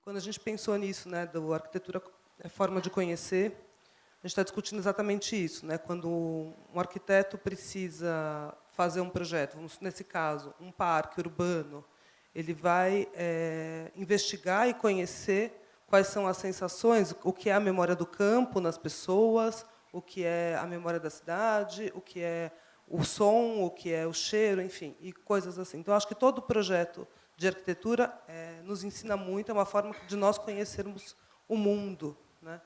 Quando a gente pensou nisso, né, do arquitetura é forma de conhecer, a gente está discutindo exatamente isso, né? Quando um arquiteto precisa fazer um projeto, nesse caso, um parque urbano, ele vai investigar e conhecer quais são as sensações, o que é a memória do campo nas pessoas, o que é a memória da cidade, o que é o som, o que é o cheiro, enfim, e coisas assim. Então, acho que todo projeto de arquitetura nos ensina muito, é uma forma de nós conhecermos o mundo, né?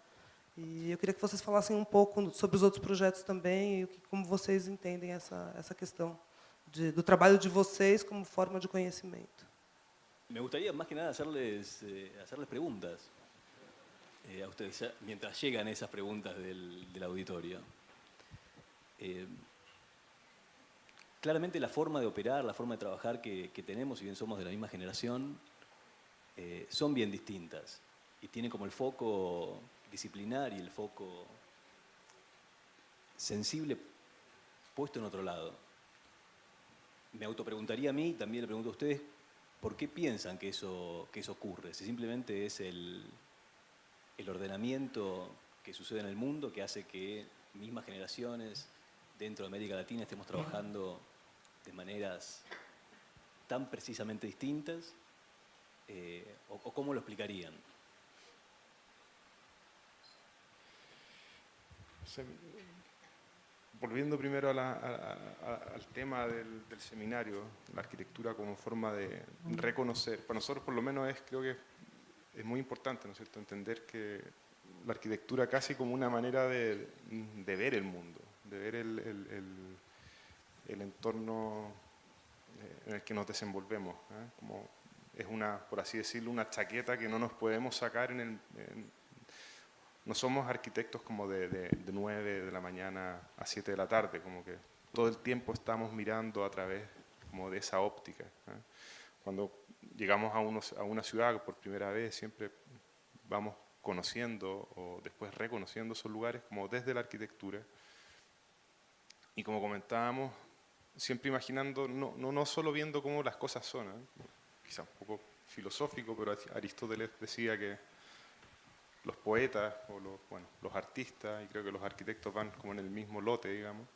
E eu queria que vocês falassem um pouco sobre os outros projetos também e como vocês entendem essa questão do trabalho de vocês como forma de conhecimento. Me gustaría más que nada hacerles preguntas a ustedes, mientras llegan esas preguntas del auditorio. Claramente la forma de operar, la forma de trabajar que tenemos, si bien somos de la misma generación, son bien distintas y tienen como el foco disciplinar y el foco sensible puesto en otro lado. Me autopreguntaría a mí, también le pregunto a ustedes, ¿por qué piensan que eso ocurre? Si simplemente es el ordenamiento que sucede en el mundo que hace que mismas generaciones dentro de América Latina estemos trabajando de maneras tan precisamente distintas, o cómo lo explicarían. Volviendo primero al tema del seminario, la arquitectura como forma de reconocer, para nosotros por lo menos creo que es muy importante, ¿no es cierto?, entender que la arquitectura casi como una manera de ver el mundo, de ver el entorno en el que nos desenvolvemos, ¿eh? Como es por así decirlo, una chaqueta que no nos podemos sacar no somos arquitectos como de 9 de la mañana a 7 de la tarde, como que todo el tiempo estamos mirando a través como de esa óptica, ¿eh? Cuando llegamos a una ciudad por primera vez, siempre vamos conociendo o después reconociendo esos lugares como desde la arquitectura. Y como comentábamos, siempre imaginando, no solo viendo cómo las cosas son, ¿eh? Quizá un poco filosófico, pero Aristóteles decía que los poetas o los artistas, y creo que los arquitectos van como en el mismo lote, digamos,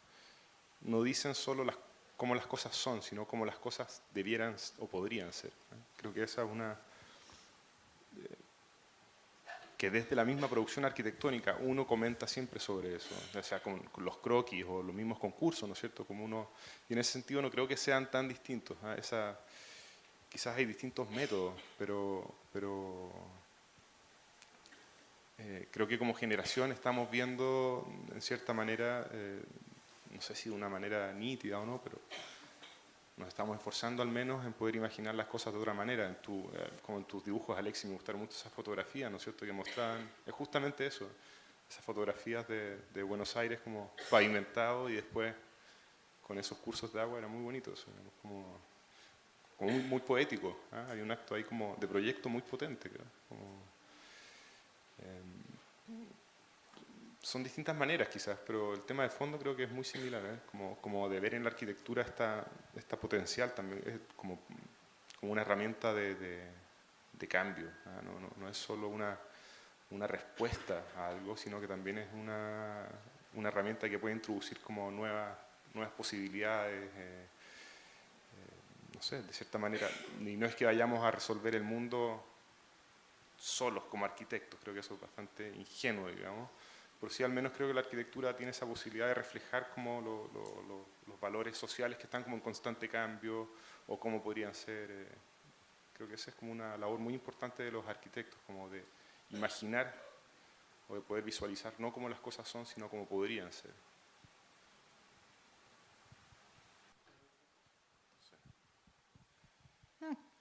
no dicen solo cómo las cosas son, sino cómo las cosas debieran o podrían ser, ¿eh? Creo que esa es que desde la misma producción arquitectónica uno comenta siempre sobre eso, o sea, con los croquis o los mismos concursos, ¿no es cierto? Y en ese sentido no creo que sean tan distintos, ¿eh? Quizás hay distintos métodos, pero creo que como generación estamos viendo, en cierta manera, no sé si de una manera nítida o no, pero nos estamos esforzando al menos en poder imaginar las cosas de otra manera. Como en tus dibujos, Alexis, me gustaron mucho esas fotografías, ¿no es cierto?, que mostraban justamente eso, esas fotografías de Buenos Aires como pavimentado y después con esos cursos de agua, era muy bonito eso, como muy poético, ¿eh? Hay un acto ahí como de proyecto muy potente, creo. Son distintas maneras quizás, pero el tema de fondo creo que es muy similar, ¿eh? Como de ver en la arquitectura esta potencial también, es como una herramienta de cambio, ¿eh? No es solo una respuesta a algo, sino que también es una herramienta que puede introducir como nuevas posibilidades, no sé, de cierta manera. Y no es que vayamos a resolver el mundo solos como arquitectos, creo que eso es bastante ingenuo, digamos, pero sí al menos creo que la arquitectura tiene esa posibilidad de reflejar como los valores sociales que están como en constante cambio o cómo podrían ser. Creo que esa es como una labor muy importante de los arquitectos, como de imaginar o de poder visualizar no cómo las cosas son, sino cómo podrían ser.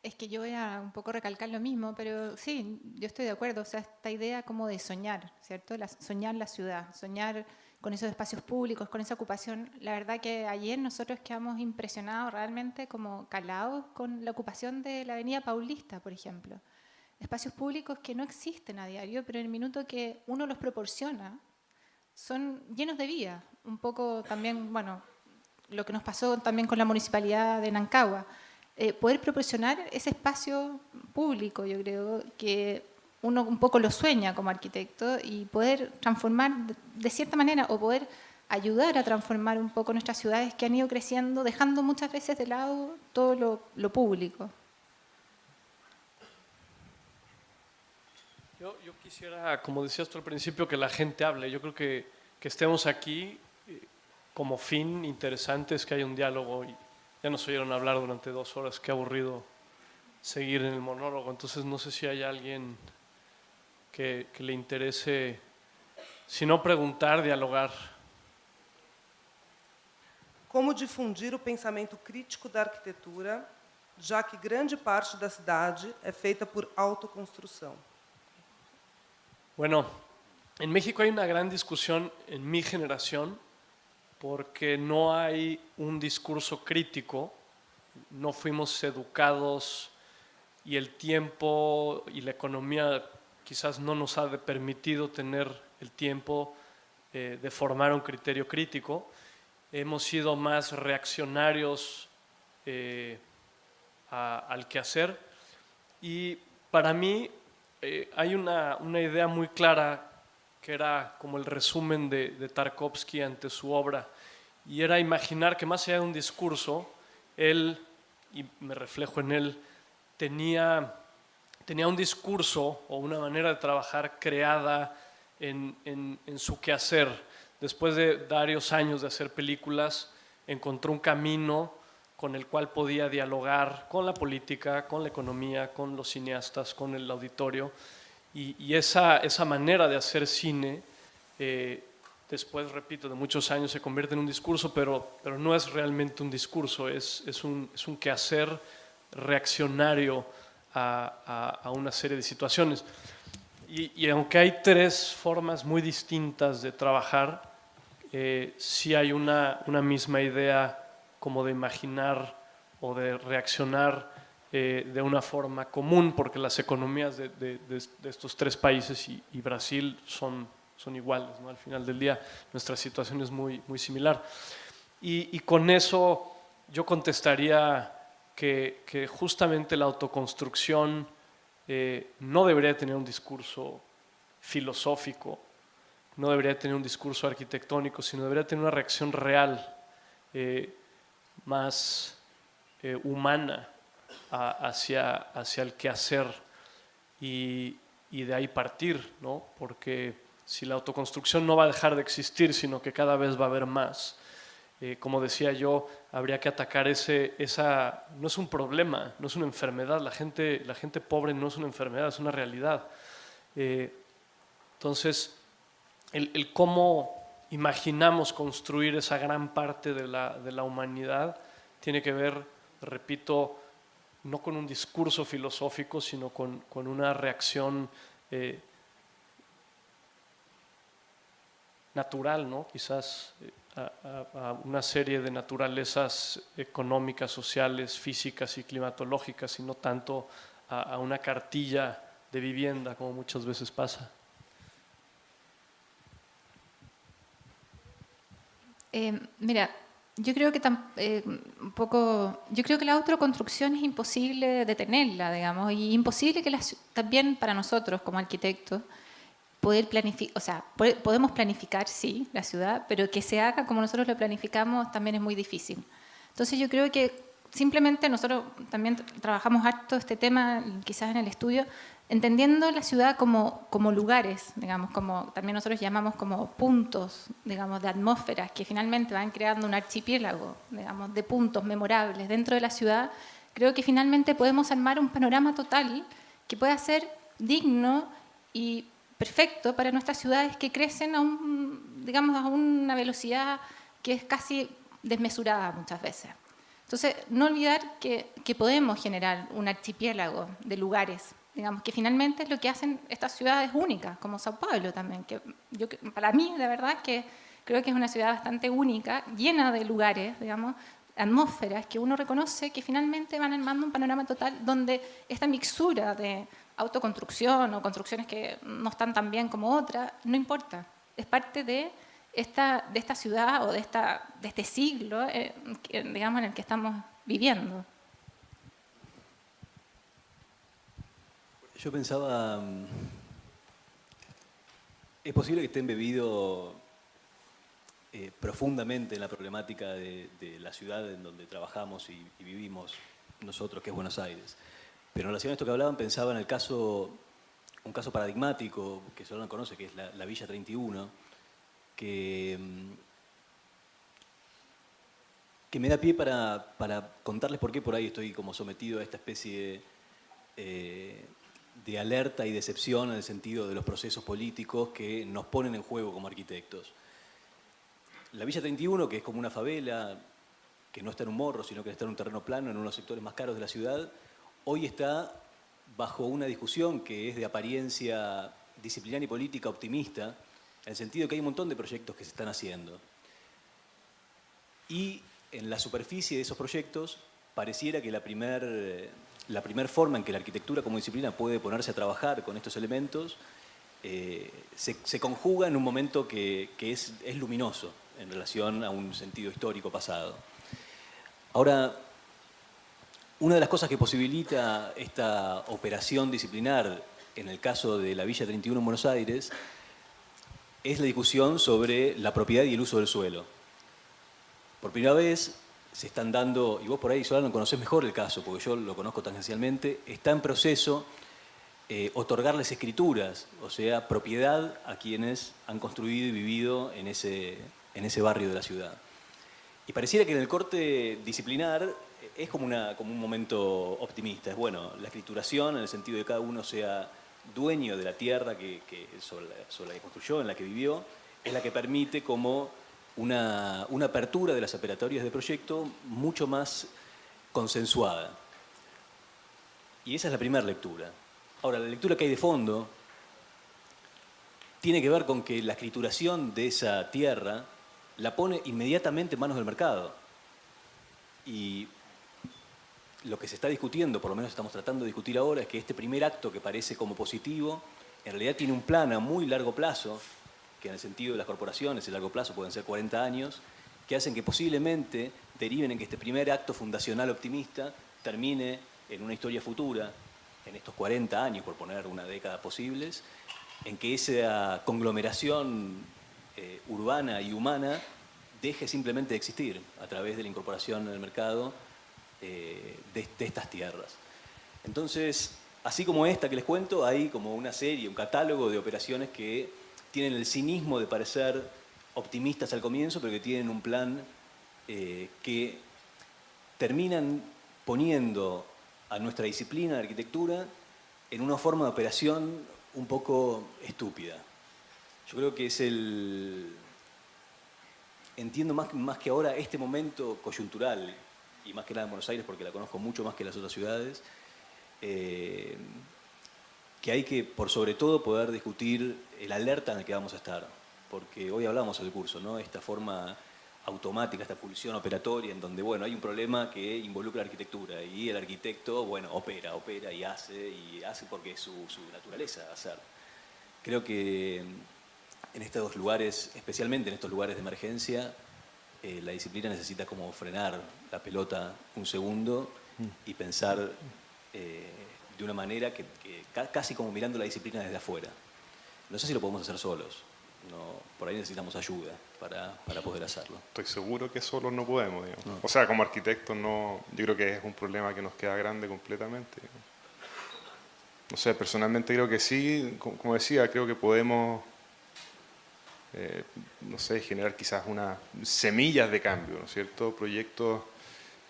Es que yo voy a un poco recalcar lo mismo, pero sí, yo estoy de acuerdo. O sea, esta idea como de soñar, ¿cierto? Soñar la ciudad, soñar con esos espacios públicos, con esa ocupación. La verdad que ayer nosotros quedamos impresionados realmente, como calados con la ocupación de la Avenida Paulista, por ejemplo. Espacios públicos que no existen a diario, pero en el minuto que uno los proporciona, son llenos de vida. Un poco también, bueno, lo que nos pasó también con la municipalidad de Nancagua. Poder proporcionar ese espacio público, yo creo que uno un poco lo sueña como arquitecto y poder transformar de cierta manera o poder ayudar a transformar un poco nuestras ciudades que han ido creciendo, dejando muchas veces de lado todo lo público. Yo quisiera, como decías tú al principio, que la gente hable. Yo creo que estemos aquí como fin interesante es que haya un diálogo. Y ya nos oyeron hablar durante 2 horas, qué aburrido seguir en el monólogo. Entonces no sé si hay alguien que le interese, si no preguntar, dialogar. Como difundir o pensamento crítico da arquitetura, já que grande parte da cidade é feita por autoconstrução? Bueno, en México hay una gran discusión en mi generación porque no hay un discurso crítico, no fuimos educados y el tiempo y la economía quizás no nos ha permitido tener el tiempo de formar un criterio crítico. Hemos sido más reaccionarios al quehacer y para mí hay una idea muy clara que era como el resumen de Tarkovsky ante su obra y era imaginar que más allá de un discurso, él, y me reflejo en él, tenía un discurso o una manera de trabajar creada en su quehacer. Después de varios años de hacer películas, encontró un camino con el cual podía dialogar con la política, con la economía, con los cineastas, con el auditorio. Y esa manera de hacer cine, después, repito, de muchos años se convierte en un discurso, pero no es realmente un discurso, es un quehacer reaccionario a una serie de situaciones. Y aunque hay 3 formas muy distintas de trabajar, sí hay una misma idea como de imaginar o de reaccionar de una forma común, porque las economías de estos 3 países y Brasil son iguales, ¿no? Al final del día nuestra situación es muy similar. Y con eso yo contestaría que justamente la autoconstrucción no debería tener un discurso filosófico, no debería tener un discurso arquitectónico, sino debería tener una reacción real, más humana hacia el quehacer y de ahí partir, ¿no? Porque si la autoconstrucción no va a dejar de existir, sino que cada vez va a haber más, como decía yo, habría que atacar esa no es un problema, no es una enfermedad, la gente pobre no es una enfermedad, es una realidad. Entonces, el cómo imaginamos construir esa gran parte de la humanidad tiene que ver, repito, no con un discurso filosófico, sino con una reacción natural, ¿no? Quizás a una serie de naturalezas económicas, sociales, físicas y climatológicas, y no tanto a una cartilla de vivienda, como muchas veces pasa. Mira, yo creo que yo creo que la autoconstrucción es imposible detenerla, digamos, y imposible que también para nosotros como arquitectos poder planificar, o sea, podemos planificar, sí, la ciudad, pero que se haga como nosotros lo planificamos también es muy difícil. Entonces yo creo que simplemente nosotros también trabajamos harto este tema, quizás en el estudio, entendiendo la ciudad como lugares, digamos, como también nosotros llamamos como puntos, digamos, de atmósferas que finalmente van creando un archipiélago, digamos, de puntos memorables dentro de la ciudad. Creo que finalmente podemos armar un panorama total que pueda ser digno y perfecto para nuestras ciudades que crecen a una velocidad que es casi desmesurada muchas veces. Entonces, no olvidar que podemos generar un archipiélago de lugares, digamos, que finalmente es lo que hacen estas ciudades únicas, como Sao Paulo también, que para mí, la verdad, que creo que es una ciudad bastante única, llena de lugares, digamos, atmósferas que uno reconoce que finalmente van armando un panorama total donde esta mixtura de autoconstrucción o construcciones que no están tan bien como otras, no importa, es parte de esta ciudad o de este siglo, digamos, en el que estamos viviendo. Yo pensaba, es posible que esté embebido profundamente en la problemática de la ciudad en donde trabajamos y vivimos nosotros, que es Buenos Aires. Pero en relación a esto que hablaban, pensaba en un caso paradigmático que Solano conoce, que es la Villa 31, que me da pie para contarles por qué por ahí estoy como sometido a esta especie de alerta y decepción en el sentido de los procesos políticos que nos ponen en juego como arquitectos. La Villa 31, que es como una favela, que no está en un morro, sino que está en un terreno plano, en uno de los sectores más caros de la ciudad, hoy está bajo una discusión que es de apariencia disciplinar y política optimista, en el sentido que hay un montón de proyectos que se están haciendo. Y en la superficie de esos proyectos pareciera que la primer forma en que la arquitectura como disciplina puede ponerse a trabajar con estos elementos se conjuga en un momento que es luminoso en relación a un sentido histórico pasado. Ahora, una de las cosas que posibilita esta operación disciplinar en el caso de la Villa 31 en Buenos Aires es la discusión sobre la propiedad y el uso del suelo. Por primera vez se están dando, y vos por ahí, Solano, conocés mejor el caso, porque yo lo conozco tangencialmente, está en proceso otorgarles escrituras, o sea, propiedad a quienes han construido y vivido en ese barrio de la ciudad. Y pareciera que en el corte disciplinar es como un momento optimista. Es bueno, la escrituración en el sentido de que cada uno sea dueño de la tierra sobre la que construyó, en la que vivió, es la que permite como una apertura de las operatorias de proyecto mucho más consensuada. Y esa es la primera lectura. Ahora, la lectura que hay de fondo tiene que ver con que la escrituración de esa tierra la pone inmediatamente en manos del mercado. Y lo que se está discutiendo, por lo menos estamos tratando de discutir ahora, es que este primer acto que parece como positivo, en realidad tiene un plan a muy largo plazo, que en el sentido de las corporaciones, el largo plazo pueden ser 40 años, que hacen que posiblemente deriven en que este primer acto fundacional optimista termine en una historia futura, en estos 40 años, por poner una década posibles, en que esa conglomeración urbana y humana deje simplemente de existir a través de la incorporación en el mercado de estas tierras. Entonces, así como esta que les cuento, hay como una serie, un catálogo de operaciones que tienen el cinismo de parecer optimistas al comienzo, pero que tienen un plan que terminan poniendo a nuestra disciplina de arquitectura en una forma de operación un poco estúpida. Yo creo que es entiendo más que ahora este momento coyuntural, y más que nada en Buenos Aires porque la conozco mucho más que las otras ciudades, que hay que, por sobre todo, poder discutir el alerta en el que vamos a estar. Porque hoy hablamos del curso, ¿no? Esta forma automática, esta pulsión operatoria en donde, bueno, hay un problema que involucra la arquitectura y el arquitecto, bueno, opera y hace porque es su naturaleza hacer. Creo que en estos lugares, especialmente en estos lugares de emergencia, la disciplina necesita como frenar la pelota un segundo y pensar de una manera que casi como mirando la disciplina desde afuera. No sé si lo podemos hacer solos. No, por ahí necesitamos ayuda para poder hacerlo. Estoy seguro que solos no podemos, digamos. No. O sea, como arquitectos no, yo creo que es un problema que nos queda grande completamente. No sé, personalmente creo que sí, como decía, creo que podemos, no sé, generar quizás unas semillas de cambio, ¿no es cierto? Proyectos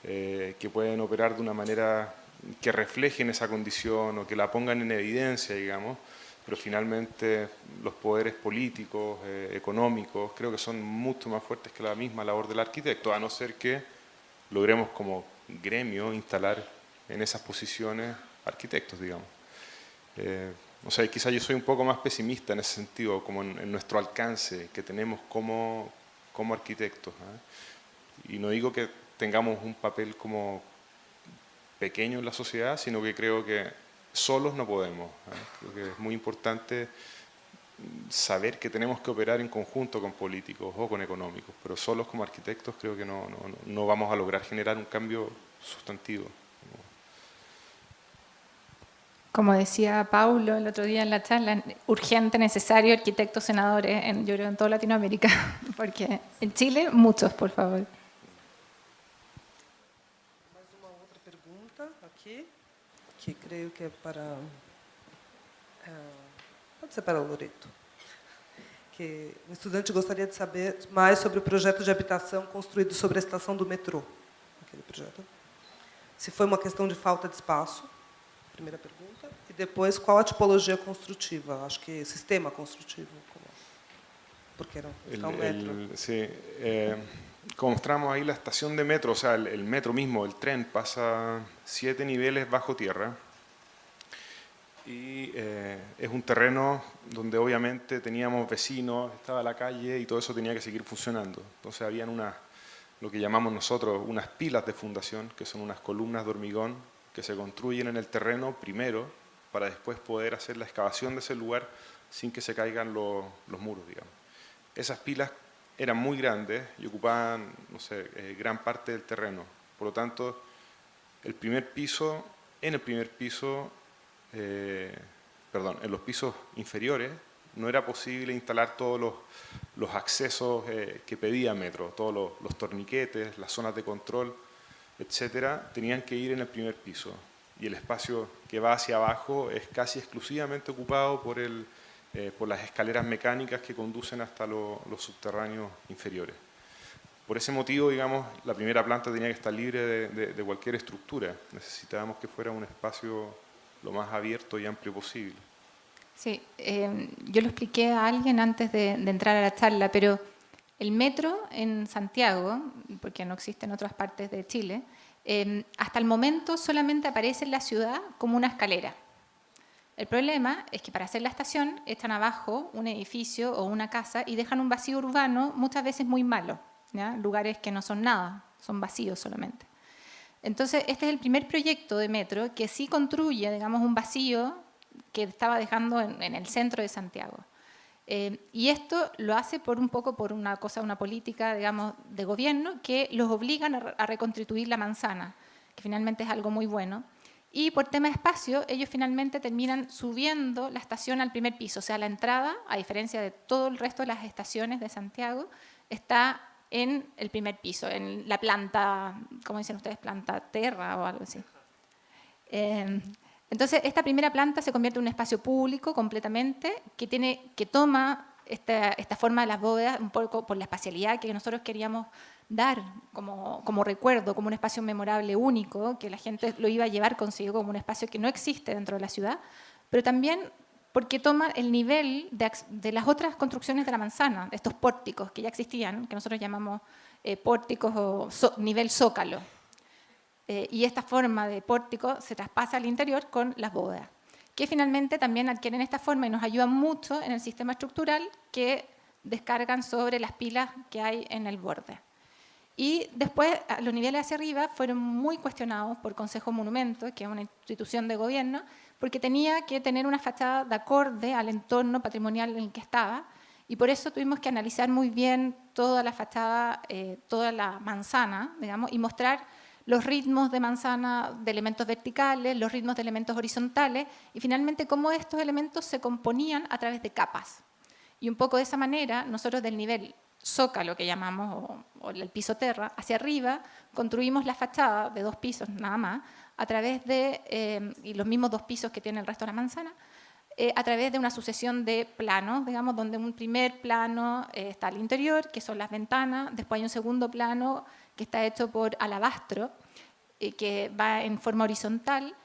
que pueden operar de una manera que reflejen esa condición o que la pongan en evidencia, digamos. Pero finalmente los poderes políticos, económicos, creo que son mucho más fuertes que la misma labor del arquitecto, a no ser que logremos como gremio instalar en esas posiciones arquitectos, digamos. O sea, quizás yo soy un poco más pesimista en ese sentido, como en nuestro alcance que tenemos como arquitectos, ¿eh? Y no digo que tengamos un papel como pequeño en la sociedad, sino que creo que solos no podemos. Creo que es muy importante saber que tenemos que operar en conjunto con políticos o con económicos, pero solos como arquitectos creo que no vamos a lograr generar un cambio sustantivo. Como decía Paulo el otro día en la charla, urgente, necesario, arquitectos, senadores, yo creo en toda Latinoamérica, porque en Chile muchos, por favor. Mais uma outra pergunta aqui, que creio que é para... pode ser para o Loreto. Que o estudante gostaria de saber mais sobre o projeto de habitação construído sobre a estação do metrô. Aquele projeto. Se foi uma questão de falta de espaço, primeira pergunta. E depois, qual a tipologia construtiva? Acho que sistema construtivo. Porque era un metro. Sí, como mostramos ahí la estación de metro, o sea, el metro mismo, el tren, pasa 7 niveles bajo tierra. Y es un terreno donde obviamente teníamos vecinos, estaba la calle y todo eso tenía que seguir funcionando. Entonces habían lo que llamamos nosotros unas pilas de fundación, que son unas columnas de hormigón que se construyen en el terreno primero para después poder hacer la excavación de ese lugar sin que se caigan los muros, digamos. Esas pilas eran muy grandes y ocupaban, no sé, gran parte del terreno. Por lo tanto, en el primer piso, en los pisos inferiores, no era posible instalar todos los accesos que pedía Metro, todos los torniquetes, las zonas de control, etcétera, tenían que ir en el primer piso. Y el espacio que va hacia abajo es casi exclusivamente ocupado por las escaleras mecánicas que conducen hasta los subterráneos inferiores. Por ese motivo, digamos, la primera planta tenía que estar libre de cualquier estructura. Necesitábamos que fuera un espacio lo más abierto y amplio posible. Sí, yo lo expliqué a alguien antes de entrar a la charla, pero el metro en Santiago, porque no existe en otras partes de Chile, hasta el momento solamente aparece en la ciudad como una escalera. El problema es que para hacer la estación echan abajo un edificio o una casa y dejan un vacío urbano muchas veces muy malo, ¿ya? Lugares que no son nada, son vacíos solamente. Entonces, este es el primer proyecto de metro que sí construye, digamos, un vacío que estaba dejando en el centro de Santiago. Y esto lo hace por una política, digamos, de gobierno que los obligan a reconstituir la manzana, que finalmente es algo muy bueno. Y por tema de espacio, ellos finalmente terminan subiendo la estación al primer piso. O sea, la entrada, a diferencia de todo el resto de las estaciones de Santiago, está en el primer piso, en la planta, ¿cómo dicen ustedes? Planta terra o algo así. Entonces, esta primera planta se convierte en un espacio público completamente que toma esta forma de las bóvedas un poco por la espacialidad que nosotros queríamos dar como recuerdo, como un espacio memorable único, que la gente lo iba a llevar consigo como un espacio que no existe dentro de la ciudad, pero también porque toma el nivel de las otras construcciones de la manzana, de estos pórticos que ya existían, que nosotros llamamos pórticos o nivel zócalo. Y esta forma de pórtico se traspasa al interior con las bóvedas, que finalmente también adquieren esta forma y nos ayudan mucho en el sistema estructural que descargan sobre las pilas que hay en el borde. Y después, los niveles hacia arriba fueron muy cuestionados por Consejo Monumento, que es una institución de gobierno, porque tenía que tener una fachada de acorde al entorno patrimonial en el que estaba, y por eso tuvimos que analizar muy bien toda la fachada, toda la manzana, digamos, y mostrar los ritmos de manzana de elementos verticales, los ritmos de elementos horizontales, y finalmente cómo estos elementos se componían a través de capas. Y un poco de esa manera, nosotros del nivel zócalo, que llamamos, o el piso terra, hacia arriba, construimos la fachada de 2 pisos nada más, a través de, y los mismos 2 pisos que tiene el resto de la manzana, a través de una sucesión de planos, digamos, donde un primer plano está al interior, que son las ventanas, después hay un segundo plano que está hecho por alabastro, que va en forma horizontal,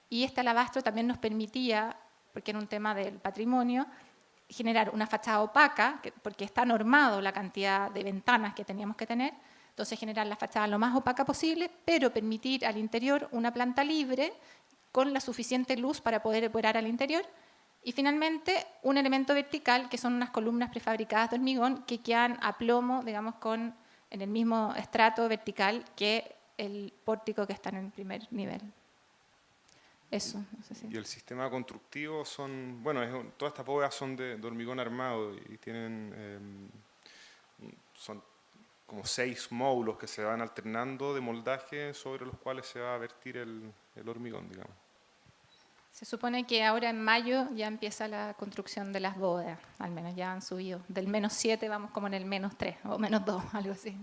y este alabastro también nos permitía, porque era un tema del patrimonio, generar una fachada opaca, porque está normado la cantidad de ventanas que teníamos que tener, entonces generar la fachada lo más opaca posible, pero permitir al interior una planta libre con la suficiente luz para poder operar al interior, y finalmente un elemento vertical, que son unas columnas prefabricadas de hormigón que quedan a plomo, digamos, en el mismo estrato vertical que el pórtico que está en el primer nivel. Eso, no sé si. Y el sistema constructivo son, bueno, todas estas bóvedas son de hormigón armado y tienen, son como 6 módulos que se van alternando de moldaje sobre los cuales se va a vertir el hormigón, digamos. Se supone que ahora en mayo ya empieza la construcción de las bóvedas, al menos ya han subido. Del -7 vamos como en el -3 o -2, algo así.